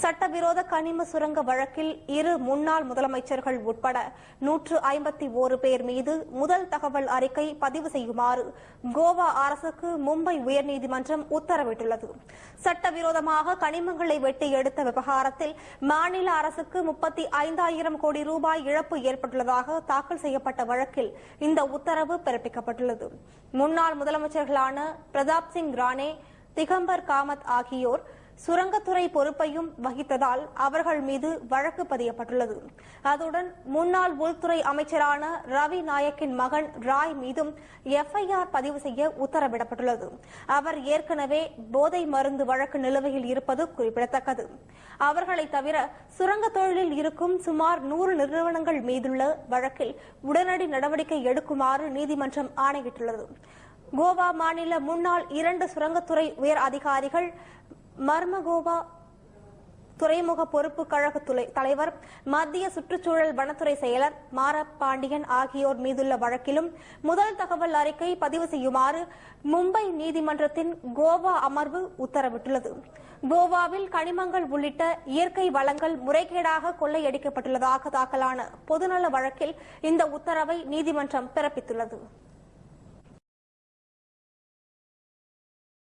சட்டவிரோத கனிம சுரங்க வழக்கில் இரு முன்னாள் முதலமைச்சர்கள் உட்பட 151 பேர் மீது முதல் தகவல் அறிக்கை பதிவு செய்யுமாறு கோவா அரசுக்கு மும்பை உயர்நீதிமன்றம் உத்தரவிட்டுள்ளது. சட்டவிரோதமாக கனிமங்களை வெட்டி எடுத்த விவகாரத்தில் மாநில அரசுக்கு 35,000 கோடி ரூபாய் இழப்பு ஏற்பட்டுள்ளதாக தாக்கல் செய்யப்பட்ட வழக்கில் இந்த உத்தரவு பிறப்பிக்கப்பட்டுள்ளது. முன்னாள் முதலமைச்சர்களான பிரதாப் சிங் ராணே, திகம்பர் காமத் ஆகியோர் சுரங்கத்துறை பொறுப்பையும் வகித்ததால் அவர்கள் மீது வழக்கு பதியப்பட்டுள்ளது. அதுடன் முன்னாள் உள்துறை அமைச்சரான ரவி நாயக்கின் மகன் ராய் மீதும் எஃப்ஐஆர் பதிவு செய்ய உத்தரவிடப்பட்டுள்ளது. அவர் ஏற்கனவே போதை மருந்து வழக்கு நிலுவையில் இருப்பது குறிப்பிடத்தக்கது. அவர்களை தவிர சுரங்க தொழிலில் இருக்கும் சுமார் 100 நிறுவனங்கள் மீதுள்ள வழக்கில் உடனடி நடவடிக்கை எடுக்குமாறு நீதிமன்றம் ஆணையிட்டுள்ளது. கோவா மாநில முன்னாள் 2 சுரங்கத்துறை உயர் அதிகாரிகள், மர்மகோவா துறைமுக பொறுப்பு கழக தலைவர், மத்திய சுற்றுச்சூழல் வனத்துறை செயலர் மாரப்பாண்டியன் ஆகியோர் மீதுள்ள வழக்கிலும் முதல் தகவல் அறிக்கை பதிவு செய்யுமாறு மும்பை நீதிமன்றத்தின் கோவா அமர்வு உத்தரவிட்டுள்ளது. கோவாவில் கனிமங்கள் உள்ளிட்ட இயற்கை வளங்கள் முறைகேடாக கொள்ளையடிக்கப்பட்டுள்ளதாக தாக்கலான பொதுநல வழக்கில் இந்த உத்தரவை நீதிமன்றம் பிறப்பித்துள்ளது.